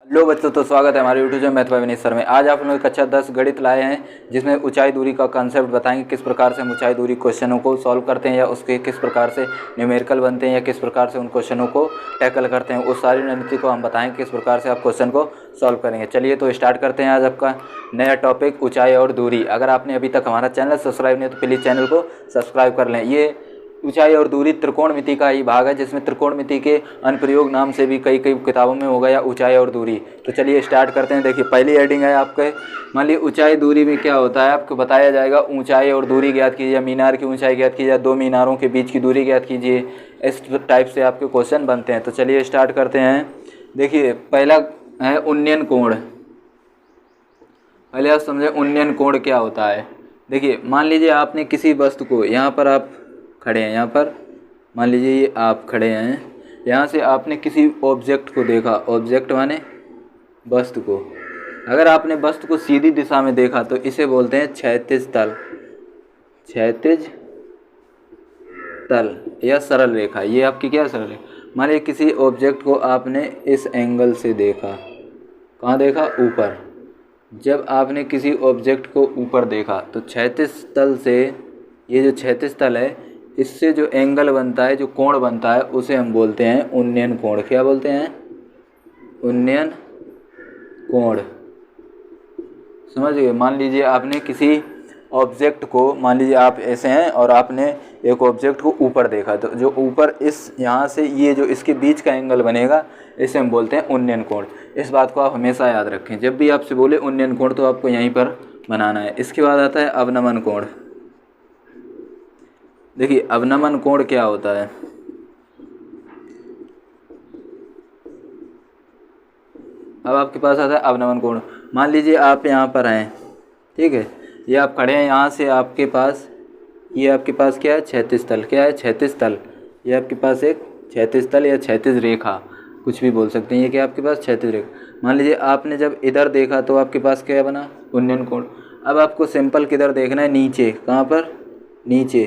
Hello बच्चों, तो स्वागत है हमारे YouTube channel math bye Vineet sir में। आज आप लोग कक्षा 10 गणित लाए हैं, जिसमें ऊंचाई दूरी का कंसेप्ट बताएंगे, किस प्रकार से हम ऊंचाई दूरी क्वेश्चनों को सॉल्व करते हैं या उसके किस प्रकार से न्यूमेरिकल बनते हैं या किस प्रकार से उन क्वेश्चनों को टैकल करते हैं। उस सारी रणनीति को हम बताएंगे किस प्रकार से आप क्वेश्चन को सॉल्व करेंगे। चलिए तो स्टार्ट करते हैं आज आपका नया टॉपिक ऊंचाई और दूरी। अगर आपने अभी तक हमारा चैनल सब्सक्राइब नहीं तो प्लीज़ चैनल को सब्सक्राइब कर लें। ये ऊंचाई और दूरी त्रिकोणमिति का ही भाग है, जिसमें त्रिकोणमिति के अनुप्रयोग नाम से भी कई किताबों में होगा या ऊंचाई और दूरी। तो चलिए स्टार्ट करते हैं। देखिए पहली हेडिंग है आपके, मान लीजिए ऊंचाई दूरी में क्या होता है, आपको बताया जाएगा ऊंचाई और दूरी ज्ञात कीजिए, मीनार की ऊंचाई ज्ञात कीजिए, दो मीनारों के बीच की दूरी ज्ञात कीजिए। इस टाइप से आपके क्वेश्चन बनते हैं। तो चलिए स्टार्ट करते हैं। देखिए पहला है उन्नयन कोण। पहले आप समझें उन्नयन कोण क्या होता है। देखिए मान लीजिए आपने किसी वस्तु को, यहाँ पर आप खड़े हैं, यहाँ पर मान लीजिए ये आप खड़े हैं, यहाँ से आपने किसी ऑब्जेक्ट को देखा। ऑब्जेक्ट माने वस्तु को। अगर आपने वस्तु को सीधी दिशा में देखा तो इसे बोलते हैं क्षैतिज तल। क्षैतिज तल या सरल रेखा, ये आपकी क्या सरल रेखा। मान लीजिए किसी ऑब्जेक्ट को आपने इस एंगल से देखा। कहाँ देखा? ऊपर। जब आपने किसी ऑब्जेक्ट को ऊपर देखा तो क्षैतिज तल से, ये जो क्षैतिज तल है, इससे जो एंगल बनता है, जो कोण बनता है, उसे हम बोलते हैं उन्नयन कोण। क्या बोलते हैं? उन्नयन कोण। समझ गए? मान लीजिए आपने किसी ऑब्जेक्ट को, मान लीजिए आप ऐसे हैं और आपने एक ऑब्जेक्ट को ऊपर देखा, तो जो ऊपर इस यहाँ से ये जो इसके बीच का एंगल बनेगा, इसे हम बोलते हैं उन्नयन कोण। इस बात को आप हमेशा याद रखें। जब भी आपसे बोले उन्नयन कोण तो आपको यहीं पर बनाना है। इसके बाद आता है अवनमन कोण। देखिए अवनमन कोण क्या होता है। अब आपके पास आता है अवनमन कोण। मान लीजिए आप यहाँ पर हैं, ठीक है, ये आप खड़े हैं, यहाँ से आपके पास, ये आपके पास क्या है? क्षैतिज तल। क्या है? क्षैतिज तल। ये आपके पास एक क्षैतिज तल या क्षैतिज रेखा, कुछ भी बोल सकते हैं। ये क्या आपके पास? क्षैतिज रेखा। मान लीजिए आपने जब इधर देखा तो आपके पास क्या बना? उन्नयन कोण। अब आपको सिंपल किधर देखना है? नीचे। कहाँ पर? नीचे।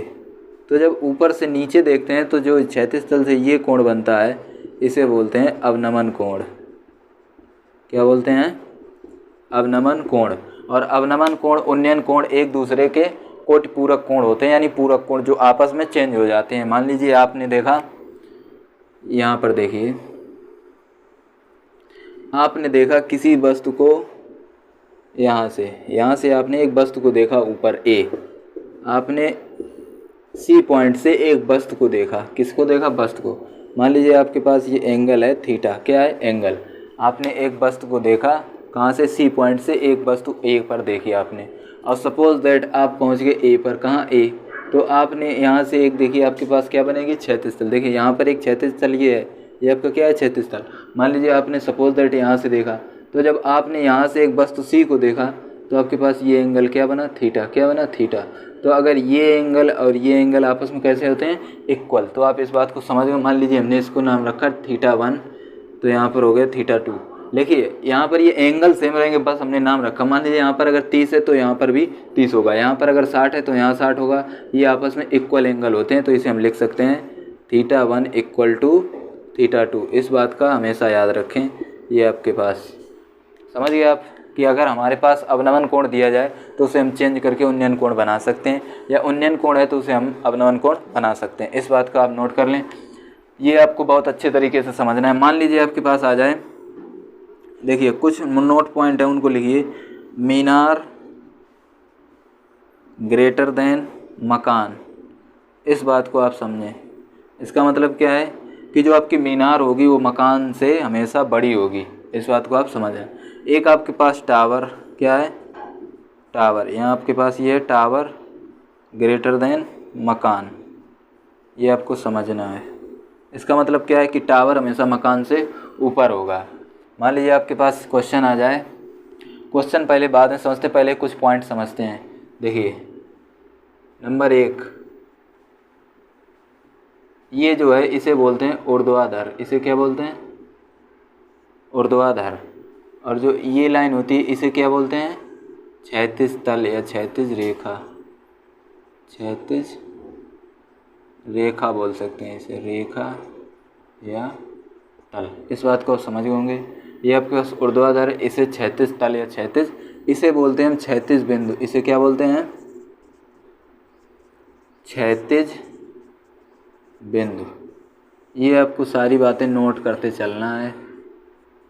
तो जब ऊपर से नीचे देखते हैं तो जो क्षैतिज तल से ये कोण बनता है, इसे बोलते हैं अवनमन कोण। क्या बोलते हैं? अवनमन कोण। और अवनमन कोण, उन्नयन कोण एक दूसरे के कोटि पूरक कोण होते हैं, यानी पूरक कोण जो आपस में चेंज हो जाते हैं। मान लीजिए आपने देखा, यहाँ पर देखिए, आपने देखा किसी वस्तु को, यहाँ से आपने एक वस्तु को देखा ऊपर ए। आपने सी पॉइंट से एक वस्तु को देखा। किसको देखा? वस्तु को। मान लीजिए आपके पास ये एंगल है थीटा। क्या है? एंगल। आपने एक वस्तु को देखा, कहाँ से? सी पॉइंट से एक वस्तु ए पर देखी आपने। और सपोज दैट आप पहुँच गए ए पर। कहाँ? ए। तो आपने यहाँ से एक देखिए, आपके पास क्या बनेगी? क्षैतिज तल। देखिए यहाँ पर एक क्षैतिज तल ये है, ये आपका क्या है? क्षैतिज तल। मान लीजिए आपने सपोज दैट यहाँ से देखा, तो जब आपने यहाँ से एक वस्तु सी को देखा तो आपके पास ये एंगल क्या बना? थीटा। क्या बना? थीटा। तो अगर ये एंगल और ये एंगल आपस में कैसे होते हैं? इक्वल। तो आप इस बात को समझ गए। मान लीजिए हमने इसको नाम रखा θ1, तो यहाँ पर हो गया θ2। देखिए यहाँ पर ये एंगल सेम रहेंगे, बस हमने नाम रखा। मान लीजिए यहाँ पर अगर 30 है तो यहाँ पर भी 30 होगा, यहाँ पर अगर 60 है तो यहाँ 60 होगा। ये आपस में इक्वल एंगल होते हैं, तो इसे हम लिख सकते हैं θ1 = θ2। इस बात का हमेशा याद रखें। ये आपके पास समझ गए आप कि अगर हमारे पास अवनमन कोण दिया जाए तो उसे हम चेंज करके उन्नयन कोण बना सकते हैं, या उन्नयन कोण है तो उसे हम अवनमन कोण बना सकते हैं। इस बात का आप नोट कर लें। ये आपको बहुत अच्छे तरीके से समझना है। मान लीजिए आपके पास आ जाए, देखिए कुछ नोट पॉइंट है, उनको लिखिए। मीनार ग्रेटर देन मकान। इस बात को आप समझें। इसका मतलब क्या है कि जो आपकी मीनार होगी वो मकान से हमेशा बड़ी होगी। इस बात को आप समझें। एक आपके पास टावर। क्या है? टावर। यहाँ आपके पास ये है टावर ग्रेटर देन मकान। ये आपको समझना है। इसका मतलब क्या है कि टावर हमेशा मकान से ऊपर होगा। मान लीजिए आपके पास क्वेश्चन आ जाए, क्वेश्चन पहले बाद में समझते, पहले कुछ पॉइंट समझते हैं। देखिए नंबर 1, ये जो है इसे बोलते हैं ऊर्ध्वाधर। इसे क्या बोलते हैं? ऊर्ध्वाधर। और जो ये लाइन होती है इसे क्या बोलते हैं? क्षैतिज तल या क्षैतिज रेखा। क्षैतिज रेखा बोल सकते हैं इसे, रेखा या तल। इस बात को समझ होंगे। ये आपके पास ऊर्ध्वाधर, इसे क्षैतिज तल या क्षैतिज, इसे बोलते हैं हम क्षैतिज बिंदु। इसे क्या बोलते हैं? क्षैतिज बिंदु। ये आपको सारी बातें नोट करते चलना है,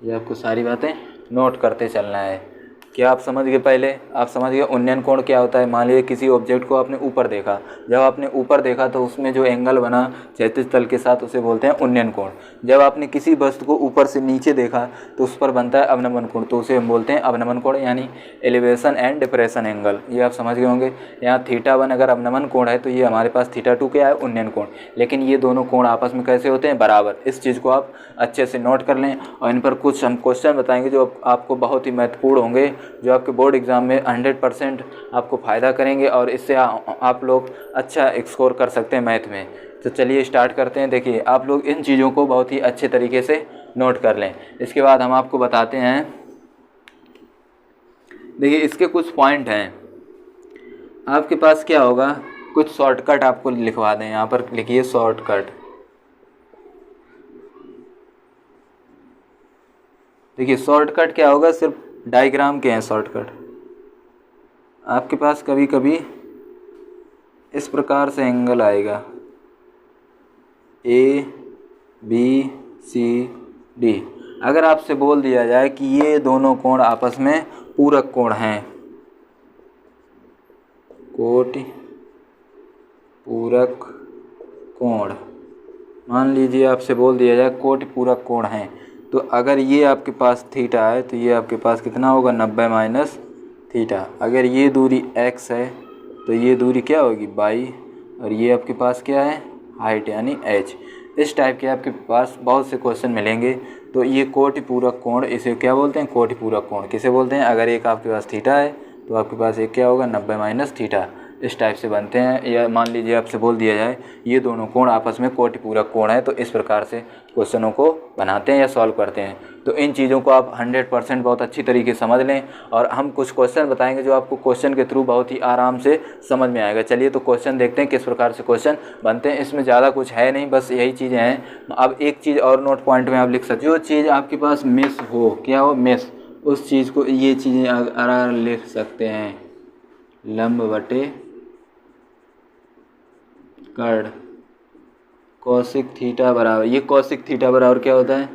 ये आपको सारी बातें नोट करते चलना है। क्या आप समझ गए? पहले आप समझ गए उन्नयन कोण क्या होता है। मान लीजिए किसी ऑब्जेक्ट को आपने ऊपर देखा, जब आपने ऊपर देखा तो उसमें जो एंगल बना क्षैतिज तल के साथ उसे बोलते हैं उन्नयन कोण। जब आपने किसी वस्तु को ऊपर से नीचे देखा तो उस पर बनता है अवनमन कोण, तो उसे हम बोलते हैं अवनमन कोण, यानी एलिवेशन एंड डिप्रेशन एंगल। ये आप समझ गए होंगे। यहाँ θ1 अगर अवनमन कोण है तो ये हमारे पास θ2 क्या है? उन्नयन कोण। लेकिन ये दोनों कोण आपस में कैसे होते हैं? बराबर। इस चीज़ को आप अच्छे से नोट कर लें और इन पर कुछ हम क्वेश्चन बताएंगे जो आपको बहुत ही महत्वपूर्ण होंगे, जो आपके बोर्ड एग्ज़ाम में 100% आपको फ़ायदा करेंगे और इससे आप लोग अच्छा स्कोर कर सकते हैं मैथ में। तो चलिए स्टार्ट करते हैं। देखिए आप लोग इन चीज़ों को बहुत ही अच्छे तरीके से नोट कर लें। इसके बाद हम आपको बताते हैं, देखिए इसके कुछ पॉइंट हैं। आपके पास क्या होगा, कुछ शॉर्टकट आपको लिखवा दें। यहाँ पर लिखिए शॉर्टकट। देखिए शॉर्टकट क्या होगा, सिर्फ डायग्राम के हैं शॉर्टकट। आपके पास कभी कभी इस प्रकार से एंगल आएगा A B C D। अगर आपसे बोल दिया जाए कि ये दोनों कोण आपस में पूरक कोण हैं, कोटि पूरक कोण, मान लीजिए आपसे बोल दिया जाए कोटि पूरक कोण हैं, तो अगर ये आपके पास थीटा है तो ये आपके पास कितना होगा? 90 माइनस थीटा। अगर ये दूरी x है तो ये दूरी क्या होगी? y, और ये आपके पास क्या है? हाइट यानी h। इस टाइप के आपके पास बहुत से क्वेश्चन मिलेंगे। तो ये कोटि पूरक कोण, इसे क्या बोलते हैं? कोटि पूरक कोण। किसे बोलते हैं? अगर एक आपके पास थीटा है तो आपके पास एक क्या होगा? 90 माइनस थीटा। इस टाइप से बनते हैं। या मान लीजिए आपसे बोल दिया जाए ये दोनों कोण आपस में कोटि पूरक कोण है, तो इस प्रकार से क्वेश्चनों को बनाते हैं या सॉल्व करते हैं। तो इन चीज़ों को आप 100% बहुत अच्छी तरीके से समझ लें और हम कुछ क्वेश्चन बताएंगे जो आपको क्वेश्चन के थ्रू बहुत ही आराम से समझ में आएगा। चलिए तो क्वेश्चन देखते हैं किस प्रकार से क्वेश्चन बनते हैं। इसमें ज़्यादा कुछ है नहीं, बस यही चीज़ें हैं। अब एक चीज़ और नोट पॉइंट में आप लिख सकते हो, जो चीज़ आपके पास मिस हो, क्या हो? मिस, उस चीज़ को ये चीज़ें अगर लिख सकते हैं लंब बटे कर्ण कौशिक थीटा बराबर, ये कौशिक थीटा बराबर क्या होता है?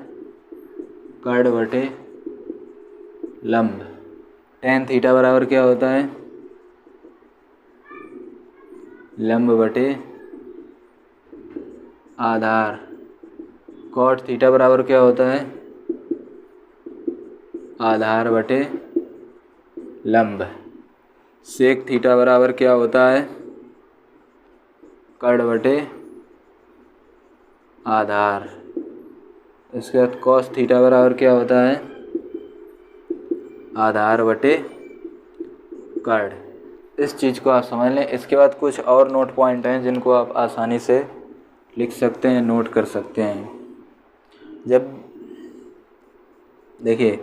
कर्ण बटे लंब। टेन थीटा बराबर क्या होता है? लंब बटे आधार। कॉट थीटा बराबर क्या होता है? आधार बटे लंब। सेक थीटा बराबर क्या होता है? कर्ण बटे आधार। इसके बाद कॉस थीटा बराबर क्या होता है? आधार बटे कर्ण। इस चीज़ को आप समझ लें। इसके बाद कुछ और नोट पॉइंट हैं जिनको आप आसानी से लिख सकते हैं, नोट कर सकते हैं। जब देखिए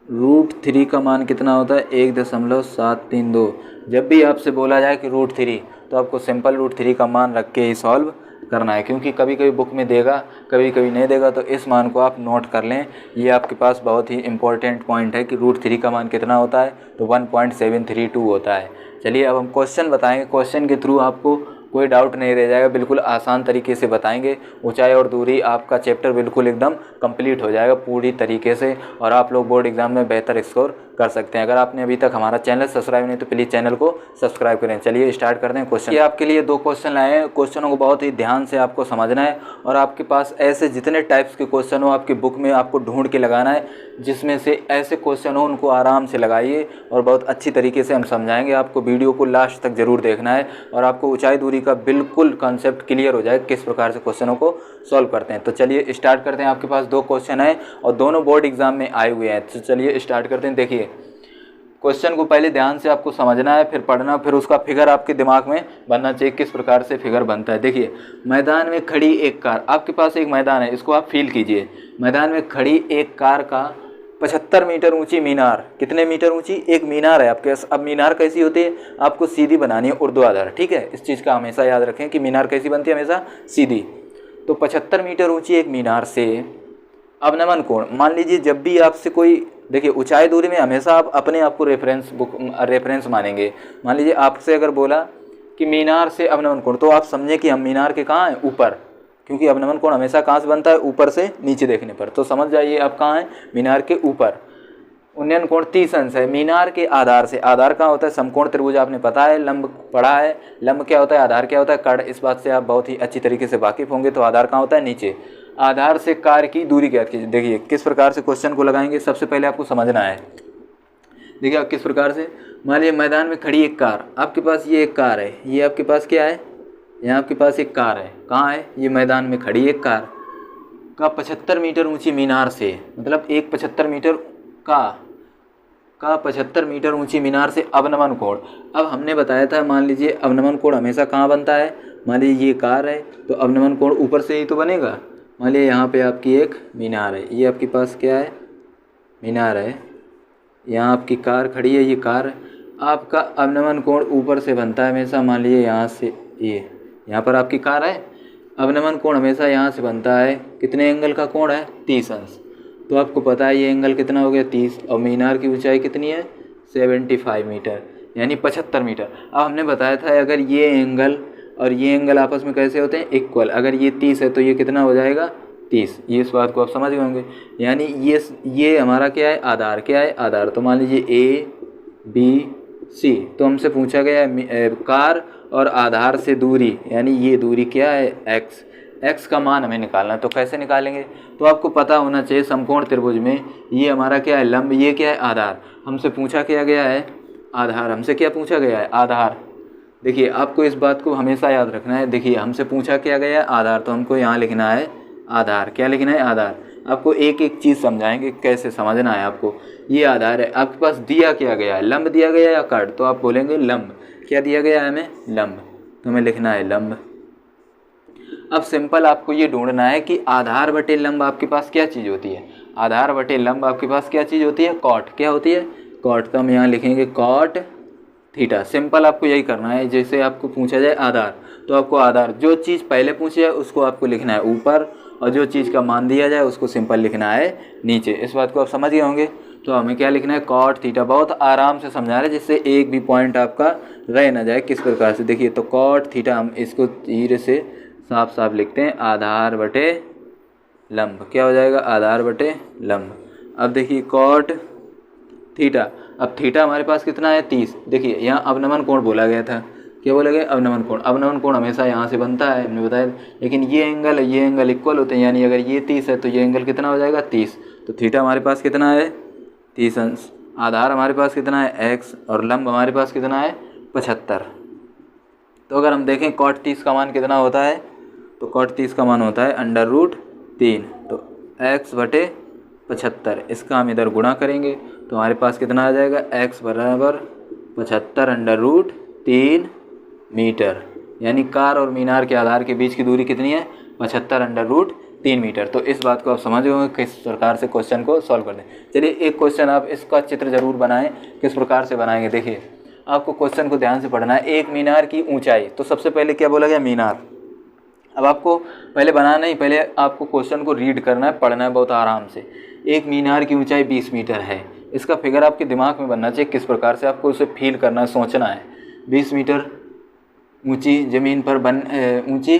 √3 का मान कितना होता है? 1.732। जब भी आपसे बोला जाए कि √3 तो आपको सिंपल √3 का मान रख के ही सॉल्व करना है, क्योंकि कभी कभी बुक में देगा, कभी कभी नहीं देगा। तो इस मान को आप नोट कर लें। ये आपके पास बहुत ही इंपॉर्टेंट पॉइंट है कि √3 का मान कितना होता है? तो 1.732 होता है। चलिए अब हम क्वेश्चन बताएंगे। क्वेश्चन के थ्रू आपको कोई डाउट नहीं रह जाएगा, बिल्कुल आसान तरीके से बताएंगे। ऊंचाई और दूरी आपका चैप्टर बिल्कुल एकदम कंप्लीट हो जाएगा पूरी तरीके से और आप लोग बोर्ड एग्जाम में बेहतर स्कोर कर सकते हैं। अगर आपने अभी तक हमारा चैनल सब्सक्राइब नहीं तो प्लीज़ चैनल को सब्सक्राइब करें। चलिए स्टार्ट करते हैं क्वेश्चन। ये आपके लिए 2 क्वेश्चन लाए हैं। क्वेश्चनों को बहुत ही ध्यान से आपको समझना है और आपके पास ऐसे जितने टाइप्स के क्वेश्चन हो आपकी बुक में आपको ढूंढ के लगाना है, जिसमें से ऐसे क्वेश्चन हो उनको आराम से लगाइए और बहुत अच्छी तरीके से हम समझाएंगे। आपको वीडियो को लास्ट तक ज़रूर देखना है और आपको ऊंचाई दूरी का बिल्कुल कॉन्सेप्ट क्लियर हो जाए किस प्रकार से क्वेश्चनों को सॉल्व करते हैं। तो चलिए स्टार्ट करते हैं। आपके पास 2 क्वेश्चन हैं और दोनों बोर्ड एग्जाम में आए हुए हैं। तो चलिए स्टार्ट करते हैं। देखिए क्वेश्चन को पहले ध्यान से आपको समझना है, फिर पढ़ना, फिर उसका फिगर आपके दिमाग में बनना चाहिए किस प्रकार से फिगर बनता है। देखिए मैदान में खड़ी एक कार, आपके पास एक मैदान है, इसको आप फील कीजिए। मैदान में खड़ी एक कार का 75 मीटर ऊंची मीनार, कितने मीटर ऊंची? एक मीनार है आपके पास। अब मीनार कैसी होती है? आपको सीधी बनानी है, ऊर्ध्वाधर। ठीक है, इस चीज़ का हमेशा याद रखें कि मीनार कैसी बनती है? हमेशा सीधी। तो 75 मीटर ऊंची एक मीनार से अवनमन कोण, मान लीजिए जब भी आपसे कोई, देखिए ऊंचाई दूरी में हमेशा आप अपने आप को रेफरेंस मानेंगे। मान लीजिए आपसे अगर बोला कि मीनार से अवनमन कोण, तो आप समझें कि हम मीनार के कहाँ हैं, ऊपर, क्योंकि अवनमन कोण हमेशा कहाँ से बनता है, ऊपर से नीचे देखने पर। तो समझ जाइए आप कहाँ हैं, मीनार के ऊपर। उन्नयन कोण 30 अंश है मीनार के आधार से। आधार कहाँ होता है, समकोण त्रिभुज आपने पता है, लंब पढ़ा है। लंब क्या होता है, आधार क्या होता है, कर्ण। इस बात से आप बहुत ही अच्छी तरीके से वाकिफ होंगे। तो आधार कहाँ होता है, नीचे। आधार से कार्य की दूरी ज्ञात कीजिए। देखिए किस प्रकार से क्वेश्चन को लगाएंगे, सबसे पहले आपको समझना है। देखिए आप किस प्रकार से, मान लीजिए मैदान में खड़ी एक कार, आपके पास ये एक कार है, ये आपके पास क्या है, यहाँ आपके पास एक कार है। कहाँ है, ये मैदान में खड़ी एक कार का 75 मीटर ऊंची मीनार से, मतलब एक 75 मीटर का 75 मीटर ऊंची मीनार से अवनमन कोण। अब हमने बताया था, मान लीजिए अवनमन कोण हमेशा कहाँ बनता है, मान लीजिए ये कार है तो अवनमन कोण ऊपर से ही तो बनेगा। मान लीजिए यहाँ पे आपकी एक मीनार है, ये आपके पास क्या है, मीनार है। यहाँ आपकी कार खड़ी है, ये कार, आपका अवनमन कोण ऊपर से बनता है हमेशा। मान लीजिए यहाँ से ये, यहाँ पर आपकी कार है, अवनमन कोण हमेशा यहाँ से बनता है। कितने एंगल का कोण है, 30 अंश। तो आपको पता है ये एंगल कितना हो गया, 30, और मीनार की ऊंचाई कितनी है, 75 मीटर, यानी 75 मीटर। अब हमने बताया था अगर ये एंगल और ये एंगल आपस में कैसे होते हैं, इक्वल। अगर ये 30 है तो ये कितना हो जाएगा, 30। ये इस बात को आप समझ गए होंगे। यानी ये हमारा क्या है, आधार। क्या है, आधार। तो मान लीजिए A B C, तो हमसे पूछा गया है कार और आधार से दूरी, यानी ये दूरी क्या है, x का मान हमें निकालना है। तो कैसे निकालेंगे, तो आपको पता होना चाहिए समकोण त्रिभुज में ये हमारा क्या है, लंब, ये क्या है, आधार। हमसे पूछा क्या गया है, आधार। हमसे क्या पूछा गया है, आधार। देखिए आपको इस बात को हमेशा याद रखना है। देखिए हमसे पूछा क्या गया है, आधार, तो हमको यहाँ लिखना है आधार। क्या लिखना है, आधार। आपको एक एक चीज़ समझाएंगे कैसे समझना है आपको। ये आधार है, आपके पास दिया क्या गया है, लंब दिया गया या कर्ण, तो आप बोलेंगे लंब। क्या दिया गया है हमें, लंब, तो हमें लिखना है लंब। अब सिंपल आपको ये ढूंढना है कि आधार बटे लंब आपके पास क्या चीज़ होती है। आधार बटे लंब आपके पास क्या चीज़ होती है, कॉट। क्या होती है, कॉट। तो हम यहाँ लिखेंगे कॉट थीटा। सिंपल आपको यही करना है। जैसे आपको पूछा जाए आधार, तो आपको आधार, जो चीज़ पहले पूछी है उसको आपको लिखना है ऊपर, और जो चीज़ का मान दिया जाए उसको सिंपल लिखना है नीचे। इस बात को आप समझ गए होंगे। तो हमें क्या लिखना है, कॉट थीटा। बहुत आराम से समझा रहे हैं जिससे एक भी पॉइंट आपका रह ना जाए। किस प्रकार से, देखिए तो कॉट थीटा, हम इसको धीरे से साफ साफ लिखते हैं, आधार बटे लंब। क्या हो जाएगा, आधार बटे लंब। अब देखिए कॉट थीटा, अब थीटा हमारे पास कितना है, 30। देखिए यहाँ अवनमन कोण बोला गया था, क्या बोला गया, अवनमन कोण। अवनमन कोण हमेशा यहाँ से बनता है, हमने बताया। लेकिन ये एंगल इक्वल होते हैं, यानी अगर ये 30 है तो ये एंगल कितना हो जाएगा, 30। तो थीटा हमारे पास कितना है, 30 अंश। आधार हमारे पास कितना है, x, और लंब हमारे पास कितना है, 75। तो अगर हम देखें कॉट 30 का मान कितना होता है, तो कॉट 30 का मान होता है √3। तो x बटे 75, इसका हम इधर गुणा करेंगे तो हमारे पास कितना आ जाएगा, x बराबर 75 √3 मीटर। यानी कार और मीनार के आधार के बीच की दूरी कितनी है, 75 √3 मीटर। तो इस बात को आप समझ गए होंगे किस प्रकार से क्वेश्चन को सॉल्व कर दें। चलिए एक क्वेश्चन आप इसका चित्र जरूर बनाएं, किस प्रकार से बनाएंगे। देखिए आपको क्वेश्चन को ध्यान से पढ़ना है। एक मीनार की ऊंचाई, तो सबसे पहले क्या बोला गया, मीनार। अब आपको पहले बनाना ही, पहले आपको क्वेश्चन को रीड करना है, पढ़ना है बहुत आराम से। एक मीनार की ऊंचाई 20 मीटर है। इसका फिगर आपके दिमाग में बनना चाहिए, किस प्रकार से आपको उसे फील करना है, सोचना है। 20 मीटर ऊंची ज़मीन पर ऊंची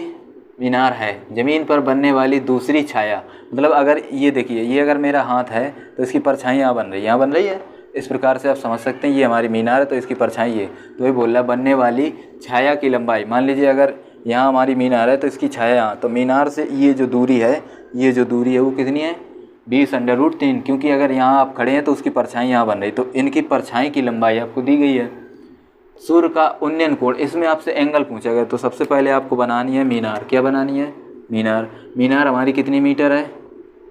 मीनार है, ज़मीन पर बनने वाली दूसरी छाया, मतलब अगर ये देखिए, ये अगर मेरा हाथ है तो इसकी परछाई यहाँ बन रही है, यहाँ बन रही है। इस प्रकार से आप समझ सकते हैं ये हमारी मीनार है तो इसकी परछाई है। तो ये बोल रहा है बनने वाली छाया की लंबाई। मान लीजिए अगर यहाँ हमारी मीनार है तो इसकी छाया यहाँ, तो मीनार से ये जो दूरी है वो कितनी है, 20√3। क्योंकि अगर यहाँ आप खड़े हैं तो उसकी परछाई यहाँ बन रही, तो इनकी परछाई की लंबाई आपको दी गई है। सूर्य का उन्नयन कोण, इसमें आपसे एंगल पूछा गया, तो सबसे पहले आपको बनानी है मीनार। क्या बनानी है, मीनार। मीनार हमारी कितनी मीटर है,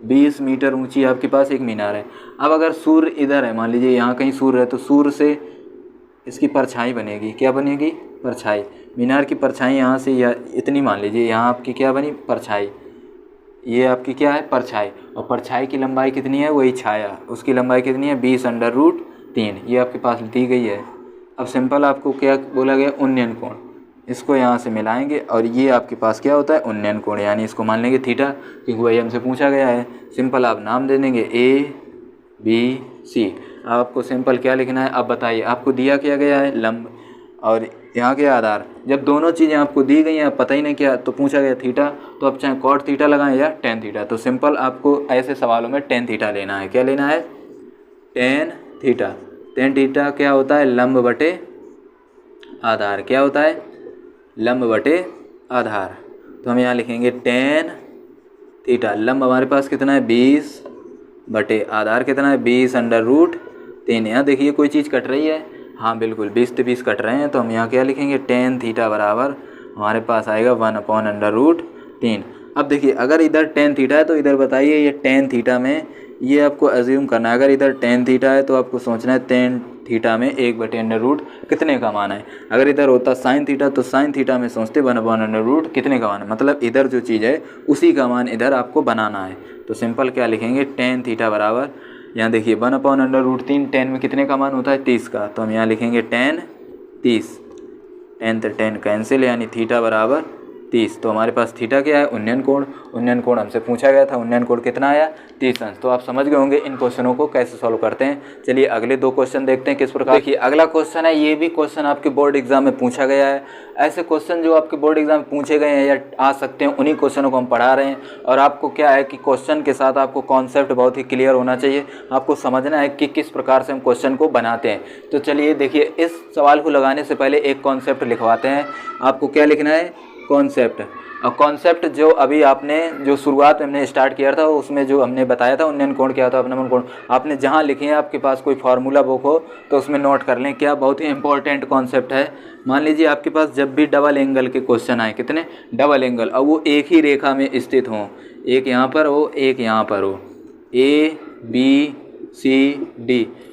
20 मीटर ऊंची आपके पास एक मीनार है। अब अगर सूर्य इधर है, मान लीजिए यहाँ कहीं सूर्य है, तो सूर्य से इसकी परछाई बनेगी। क्या बनेगी, परछाई। मीनार की परछाई यहाँ से या इतनी, मान लीजिए यहाँ आपकी क्या बनी, परछाई। ये आपकी क्या है, परछाई। और परछाई की लंबाई कितनी है, वही छाया, उसकी लंबाई कितनी है, 20√3। ये आपके पास दी गई है। अब सिंपल आपको क्या बोला गया, उन्नयन कोण। इसको यहाँ से मिलाएंगे और ये आपके पास क्या होता है उन्नयन कोण, यानी इसको मान लेंगे थीटा, क्योंकि वही हमसे पूछा गया है। सिंपल आप नाम दे देंगे ABC। आपको सिंपल क्या लिखना है, अब बताइए आपको दिया क्या गया है लंब और यहाँ के आधार। जब दोनों चीज़ें आपको दी गई हैं, पता ही नहीं क्या, तो पूछा गया थीटा, तो अब चाहे कॉट थीटा लगाएं या टेन थीटा। तो सिंपल आपको ऐसे सवालों में टेन थीटा लेना है। क्या लेना है, टेन थीटा। टेन थीटा क्या होता है, लंब बटे आधार। क्या होता है, लंब बटे आधार। तो हम यहाँ लिखेंगे टेन थीटा। लंब हमारे पास कितना है 20 बटे आधार कितना है 20√3। यहाँ देखिए कोई चीज़ कट रही है, हाँ बिल्कुल 20 से 20 कट रहे हैं, तो हम यहाँ क्या लिखेंगे टेन थीटा बराबर हमारे पास आएगा 1/√3। अब देखिए अगर इधर टेन थीटा है तो इधर बताइए ये टेन थीटा में ये आपको अज्यूम करना है, अगर इधर टेन थीटा है तो आपको सोचना है टेन थीटा में 1/√, कितने का मान है। अगर इधर होता साइन थीटा तो साइन थीटा में सोचते 1/√, कितने का मान है, मतलब इधर जो चीज़ है उसी का मान इधर आपको बनाना है। तो सिंपल क्या लिखेंगे टेन थीटा बराबर, यहाँ देखिए 1/√3, टेन में कितने का मान होता है 30 का, तो हम यहाँ लिखेंगे टेन 30। टेन तो टेन कैंसिल, यानी थीटा बराबर 30। तो हमारे पास थीटा क्या है उन्नयन कोण। उन्नयन कोण हमसे पूछा गया था, उन्नयन कोण कितना आया 30 अंश। तो आप समझ गए होंगे इन क्वेश्चनों को कैसे सॉल्व करते हैं। चलिए अगले दो क्वेश्चन देखते हैं किस प्रकार। देखिए अगला क्वेश्चन है, ये भी क्वेश्चन आपके बोर्ड एग्जाम में पूछा गया है। ऐसे क्वेश्चन जो आपके बोर्ड एग्जाम में पूछे गए हैं या आ सकते हैं, उन्हीं क्वेश्चनों को हम पढ़ा रहे हैं। और आपको क्या है कि क्वेश्चन के साथ आपको कॉन्सेप्ट बहुत ही क्लियर होना चाहिए, आपको समझना है कि किस प्रकार से हम क्वेश्चन को बनाते हैं। तो चलिए देखिए इस सवाल को लगाने से पहले एक कॉन्सेप्ट लिखवाते हैं। आपको क्या लिखना है, कॉन्सेप्ट। और कॉन्सेप्ट जो अभी आपने जो शुरुआत में हमने स्टार्ट किया था उसमें जो हमने बताया था उन्नयन कोण क्या होता है, अपनयन कोण, आपने जहाँ लिखे हैं आपके पास कोई फार्मूला बुक हो तो उसमें नोट कर लें। क्या बहुत ही इंपॉर्टेंट कॉन्सेप्ट है। मान लीजिए आपके पास जब भी डबल एंगल के क्वेश्चन आए, कितने डबल एंगल, और वो एक ही रेखा में स्थित हों, एक यहाँ पर हो एक यहाँ पर हो, ABCD,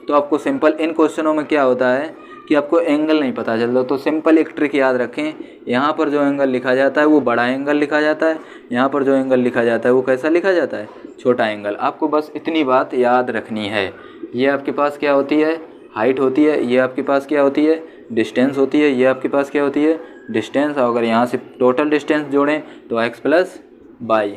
तो आपको सिंपल इन क्वेश्चनों में क्या होता है कि आपको एंगल नहीं पता चलता। तो सिंपल एक ट्रिक याद रखें, यहाँ पर जो एंगल लिखा जाता है वो बड़ा एंगल लिखा जाता है, यहाँ पर जो एंगल लिखा जाता है वो कैसा लिखा जाता है, छोटा एंगल। आपको बस इतनी बात याद रखनी है। ये आपके पास क्या होती है, हाइट होती है, ये आपके पास क्या होती है, डिस्टेंस होती है, ये आपके पास क्या होती है, डिस्टेंस। और अगर यहाँ से टोटल डिस्टेंस जोड़ें तो x + y।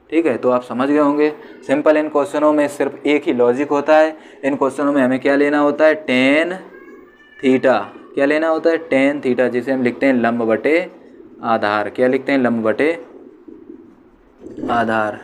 ठीक है, तो आप समझ गए होंगे। सिंपल इन क्वेश्चनों में सिर्फ एक ही लॉजिक होता है। इन क्वेश्चनों में हमें क्या लेना होता है, टेन थीटा। क्या लेना होता है, टेन थीटा, जिसे हम लिखते हैं लंब बटे आधार। क्या लिखते हैं, लंब बटे आधार।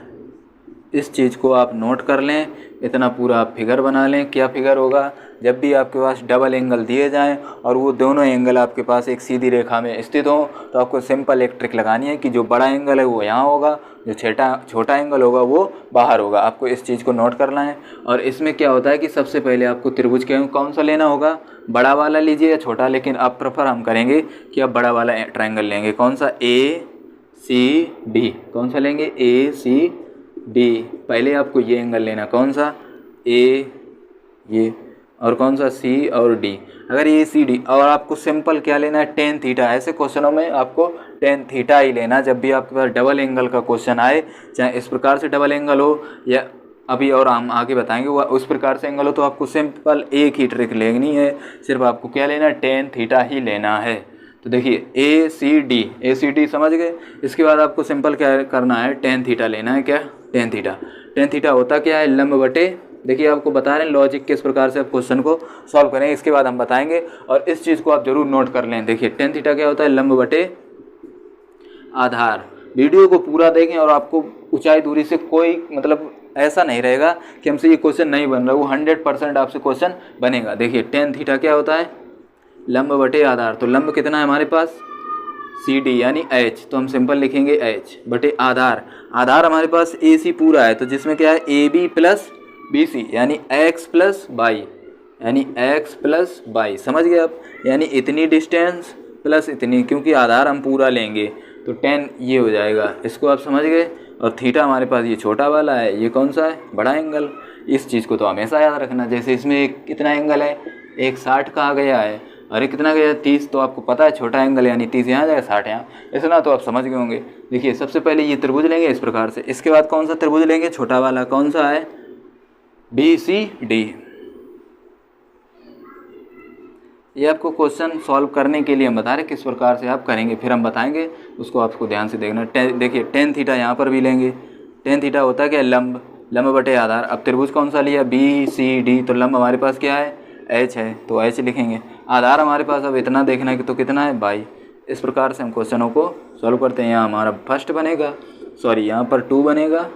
इस चीज़ को आप नोट कर लें, इतना पूरा आप फिगर बना लें। क्या फिगर होगा, जब भी आपके पास डबल एंगल दिए जाएं और वो दोनों एंगल आपके पास एक सीधी रेखा में स्थित हों, तो आपको सिंपल एक ट्रिक लगानी है कि जो बड़ा एंगल है वो यहाँ होगा, जो छोटा एंगल होगा वो बाहर होगा। आपको इस चीज़ को नोट करना है। और इसमें क्या होता है कि सबसे पहले आपको त्रिभुज कौन सा लेना होगा, बड़ा वाला लीजिए या छोटा, लेकिन आप प्रेफर हम करेंगे कि आप बड़ा वाला ट्रायंगल लेंगे। कौन सा, ACD। कौन सा लेंगे, ACD। पहले आपको ये एंगल लेना, कौन सा, A, ये, और कौन सा, C और D। अगर ACD, और आपको सिंपल क्या लेना है, टेन थीटा। ऐसे क्वेश्चनों में आपको टेन थीटा ही लेना जब भी आपके पास डबल एंगल का क्वेश्चन आए, चाहे इस प्रकार से डबल एंगल हो या अभी और हम आगे बताएंगे वो उस प्रकार से एंगल हो, तो आपको सिंपल एक ही ट्रिक लेनी है, सिर्फ आपको क्या लेना है, टेन थीटा ही लेना है। तो देखिए ACD समझ गए। इसके बाद आपको सिंपल क्या करना है, टेन थीटा लेना है। क्या, टेन थीटा। टेन थीटा होता क्या है, लंब बटे, देखिए आपको बता रहे हैं लॉजिक किस प्रकार से आप क्वेश्चन को सॉल्व करेंगे, इसके बाद हम बताएंगे। और इस चीज़ को आप जरूर नोट कर लें। देखिए टेन थीटा क्या होता है, लंब बटे आधार। वीडियो को पूरा देखें और आपको ऊंचाई दूरी से कोई मतलब ऐसा नहीं रहेगा कि हमसे ये क्वेश्चन नहीं बन रहा, वो 100% आपसे क्वेश्चन बनेगा। देखिए टेन थीटा क्या होता है, लंब बटे आधार। तो लंब कितना है हमारे पास, CD यानी H, तो हम सिंपल लिखेंगे H बटे आधार। आधार हमारे पास AC पूरा है, तो जिसमें क्या है, AB + BC यानी x + y, यानी x + y। समझ गए आप, यानी इतनी डिस्टेंस प्लस इतनी, क्योंकि आधार हम पूरा लेंगे तो 10 ये हो जाएगा। इसको आप समझ गए। और थीटा हमारे पास ये छोटा वाला है, ये कौन सा है, बड़ा एंगल। इस चीज़ को तो हमेशा याद रखना। जैसे इसमें एक कितना एंगल है, एक 60 का आ गया है, अरे कितना गया, 30। तो आपको पता है छोटा एंगल यानी 30 यहाँ जाएगा, 60 यहाँ, इतना तो आप समझ गए होंगे। देखिए सबसे पहले ये त्रिभुज लेंगे इस प्रकार से, इसके बाद कौन सा त्रिभुज लेंगे, छोटा वाला, कौन सा है, BCD। ये आपको क्वेश्चन सॉल्व करने के लिए हम बता रहे किस प्रकार से आप करेंगे, फिर हम बताएंगे उसको आपको ध्यान से देखना। देखिए टेन थीटा यहाँ पर भी लेंगे। टेन थीटा होता है क्या, लंब, लंब बटे आधार। अब त्रिभुज कौन सा लिया, बी सी डी, तो लंब हमारे पास क्या है, एच है, तो एच लिखेंगे। आधार हमारे पास अब इतना देखना है कि तो कितना है, बाई। इस प्रकार से हम क्वेश्चनों को सॉल्व करते हैं। यहाँ हमारा फर्स्ट बनेगा, सॉरी यहाँ पर 2 बनेगा,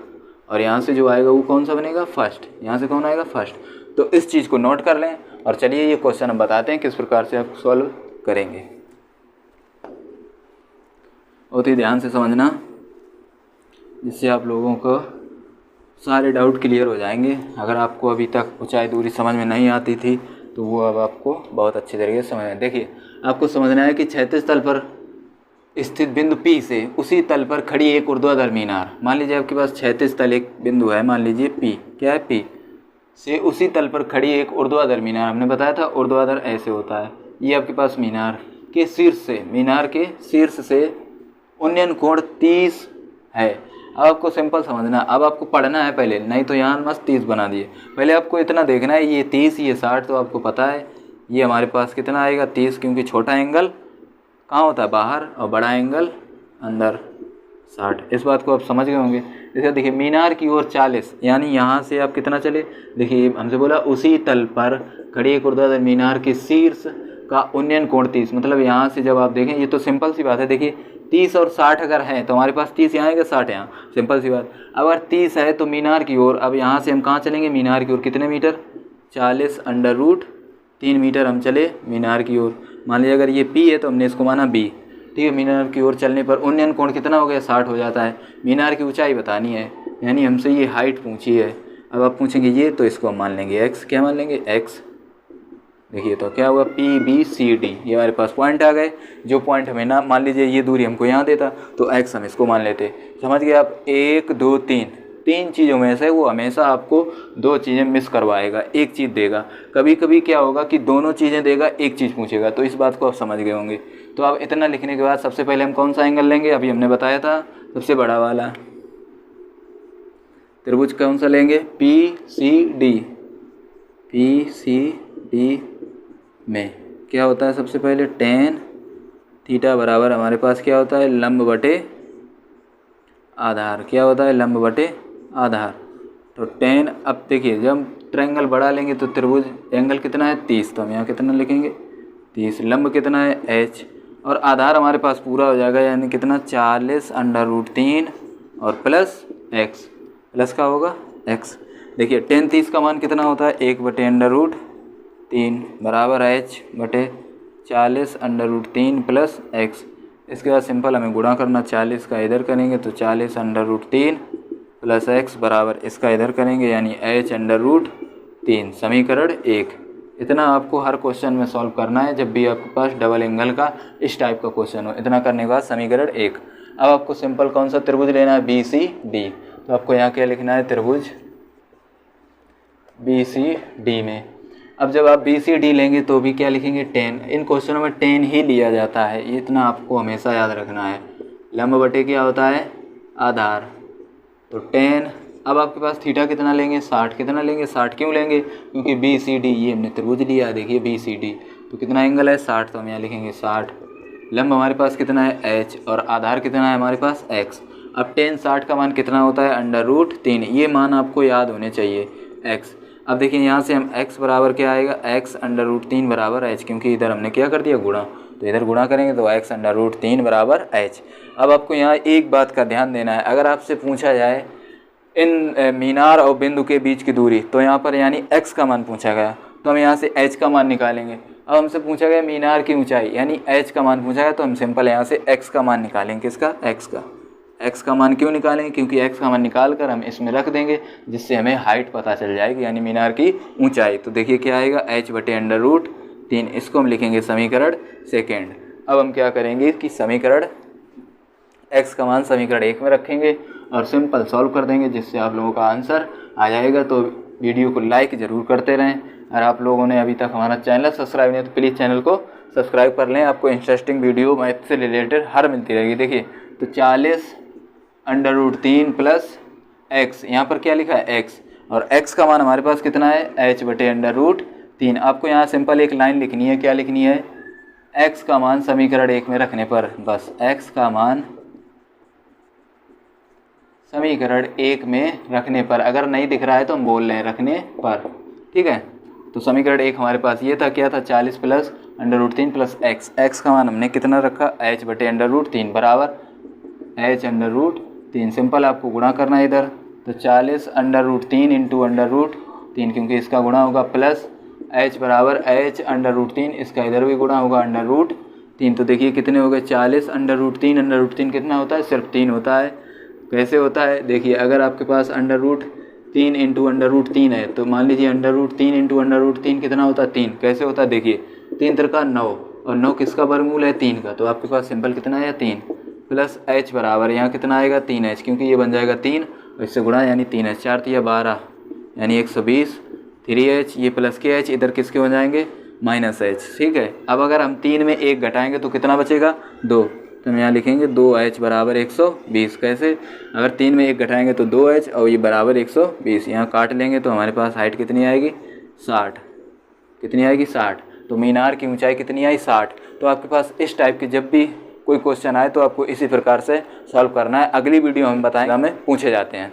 और यहाँ से जो आएगा वो कौन सा बनेगा, फर्स्ट। यहाँ से कौन आएगा, फर्स्ट। तो इस चीज़ को नोट कर लें और चलिए ये क्वेश्चन हम बताते हैं किस प्रकार से आप सॉल्व करेंगे। बहुत ही ध्यान से समझना, जिससे आप लोगों को सारे डाउट क्लियर हो जाएंगे। अगर आपको अभी तक ऊंचाई दूरी समझ में नहीं आती थी तो वो अब आपको बहुत अच्छी तरीके से समझ में। देखिए आपको समझना है कि क्षैतिज तल पर स्थित बिंदु P से उसी तल पर खड़ी एक ऊर्ध्वाधर मीनार, मान लीजिए आपके पास क्षैतिज तल एक बिंदु है, मान लीजिए P, क्या है, P से उसी तल पर खड़ी एक ऊर्ध्वाधर मीनार, हमने बताया था ऊर्ध्वाधर ऐसे होता है। ये आपके पास मीनार के शीर्ष से, मीनार के शीर्ष से उन्नयन कोण 30 है। अब आपको सिंपल समझना, अब आपको पढ़ना है पहले, नहीं तो यहाँ मस्त 30 बना दिए। पहले आपको इतना देखना है, ये 30 ये 60 तो आपको पता है, ये हमारे पास कितना आएगा 30, क्योंकि छोटा एंगल कहाँ होता है, बाहर, और बड़ा एंगल अंदर 60। इस बात को आप समझ गए होंगे। जैसे देखिए मीनार की ओर 40, यानी यहाँ से आप कितना चले, देखिए हमसे बोला उसी तल पर खड़ी एक ऊर्ध्वाधर मीनार के शीर्ष का उन्नयन कोण 30, मतलब यहाँ से जब आप देखें, ये तो सिंपल सी बात है। देखिए 30 और 60 अगर है तो हमारे पास 30 यहाँ आएगा, 60 यहाँ, सिंपल सी बात। अगर 30 है तो मीनार की ओर, अब यहाँ से हम कहाँ चलेंगे, मीनार की ओर कितने मीटर, 40√3 मीटर हम चले मीनार की ओर। मान लीजिए अगर ये P है तो हमने इसको माना B, ठीक है। मीनार की ओर चलने पर उन्नयन कोण कितना हो गया, 60 हो जाता है। मीनार की ऊंचाई बतानी है, यानी हमसे ये हाइट पूछी है। अब आप पूछेंगे ये, तो इसको हम मान लेंगे x, क्या मान लेंगे, x। देखिए तो क्या हुआ, PBCD, ये हमारे पास पॉइंट आ गए। जो पॉइंट हमें ना, मान लीजिए ये दूरी हमको यहाँ देता तो x हम इसको मान लेते। समझ गए आप, 1 2 3, 3 चीज़ों में से वो हमेशा आपको 2 चीज़ें मिस करवाएगा, एक चीज़ देगा। कभी कभी क्या होगा कि दोनों चीज़ें देगा, एक चीज़ पूछेगा। तो इस बात को आप समझ गए होंगे। तो अब इतना लिखने के बाद सबसे पहले हम कौन सा एंगल लेंगे, अभी हमने बताया था सबसे बड़ा वाला त्रिभुज कौन सा लेंगे, PCD। PCD में क्या होता है, सबसे पहले tan थीटा बराबर हमारे पास क्या होता है, लंब बटे आधार। क्या होता है, लंब बटे आधार। तो tan, अब देखिए जब ट्रायंगल बढ़ा लेंगे तो त्रिभुज एंगल कितना है 30, तो हम यहाँ कितना लिखेंगे 30। लंब कितना है h, और आधार हमारे पास पूरा हो जाएगा, यानी कितना 40√3 और प्लस x, प्लस का होगा x। देखिए tan 30 का मान कितना होता है, 1/√3 बराबर h बटे 40√3 प्लस x। इसके बाद सिंपल हमें गुणा करना, 40 का इधर करेंगे तो 40√3 प्लस x बराबर इसका इधर करेंगे, यानी h√3, समीकरण 1। इतना आपको हर क्वेश्चन में सॉल्व करना है जब भी आपके पास डबल एंगल का इस टाइप का क्वेश्चन हो। इतना करने के बाद समीकरण 1। अब आपको सिंपल कौन सा त्रिभुज लेना है, BCD। तो आपको यहाँ क्या लिखना है, त्रिभुज BCD में। अब जब आप BCD लेंगे तो भी क्या लिखेंगे, tan। इन क्वेश्चनों में tan ही लिया जाता है, ये इतना आपको हमेशा याद रखना है। लंब बटे क्या होता है, आधार, तो tan। अब आपके पास थीटा कितना लेंगे, 60। कितना लेंगे, 60 क्यों लेंगे, क्योंकि BCD ये हमने त्रिभुज लिया है। देखिए BCD तो कितना एंगल है 60, तो हम यहाँ लिखेंगे 60। लंब हमारे पास कितना है h, और आधार कितना है हमारे पास x। अब tan 60 का मान कितना होता है, √3। ये मान आपको याद होने चाहिए, x। अब देखिए यहाँ से हम x बराबर क्या आएगा, x √3 बराबर h, क्योंकि इधर हमने क्या कर दिया, गुणा, तो इधर गुणा करेंगे तो x √3 बराबर h। अब आपको यहाँ एक बात का ध्यान देना है, अगर आपसे पूछा जाए इन मीनार और बिंदु के बीच की दूरी, तो यहाँ पर यानी x का मान पूछा गया तो हम यहाँ से h का मान निकालेंगे। अब हमसे पूछा गया मीनार की ऊंचाई, यानी h का मान पूछा गया, तो हम सिंपल यहाँ से x का मान निकालेंगे। किसका, x का। x का मान क्यों निकालेंगे, क्योंकि x का मान निकाल कर हम इसमें रख देंगे, जिससे हमें हाइट पता चल जाएगी, यानी मीनार की ऊंचाई। तो देखिए क्या आएगा, h बटे √3, इसको हम लिखेंगे समीकरण 2। अब हम क्या करेंगे कि समीकरण x का मान समीकरण 1 में रखेंगे और सिंपल सॉल्व कर देंगे, जिससे आप लोगों का आंसर आ जाएगा। तो वीडियो को लाइक ज़रूर करते रहें। अगर आप लोगों ने अभी तक हमारा चैनल सब्सक्राइब नहीं तो प्लीज़ चैनल को सब्सक्राइब कर लें। आपको इंटरेस्टिंग वीडियो मैथ से रिलेटेड हर मिलती रहेगी। देखिए तो 40√3 प्लस x, यहाँ पर क्या लिखा है x, और x का मान हमारे पास कितना है, h बटे 3। आपको यहाँ सिंपल एक लाइन लिखनी है, क्या लिखनी है, x का मान समीकरण 1 में रखने पर, बस x का मान समीकरण 1 में रखने पर, अगर नहीं दिख रहा है तो हम बोल रहे हैं रखने पर, ठीक है। तो समीकरण 1 हमारे पास ये था, क्या था, 40 प्लस √3 प्लस x का मान हमने कितना रखा, h बटे √3 बराबर h √3। सिंपल आपको गुणा करना है इधर, तो 40 √3 इंटू √3, क्योंकि इसका गुणा होगा, प्लस h बराबर h √3, इसका इधर भी गुणा होगा √3। तो देखिए कितने हो गए, 40 √3 कितना होता है, सिर्फ 3 होता है। कैसे होता है, देखिए अगर आपके पास √3 इंटू √3 है, तो मान लीजिए √3 इंटू √3 कितना होता है, 3। कैसे होता है, देखिए 3 त्रिका 9, और 9 किसका वर्गमूल है, 3 का। तो आपके पास सिंपल कितना है, 3, प्लस h बराबर यहाँ कितना आएगा, 3h, क्योंकि ये बन जाएगा 3 और इससे गुणा यानी 3h, 4 तिया 12 यानी 120, 3h, ये प्लस के h इधर किसके हो जाएंगे, -h, ठीक है। अब अगर हम 3 में 1 घटाएंगे तो कितना बचेगा, 2, तो हम यहाँ लिखेंगे 2h बराबर 120। कैसे, अगर 3 में 1 घटाएंगे तो 2h और ये बराबर 120, यहाँ काट लेंगे तो हमारे पास हाइट कितनी आएगी, 60, कितनी आएगी, 60। तो मीनार की ऊंचाई कितनी आई, 60। तो आपके पास इस टाइप के जब भी कोई क्वेश्चन आए तो आपको इसी प्रकार से सॉल्व करना है। अगली वीडियो हम बताएंगे, हमें पूछे जाते हैं।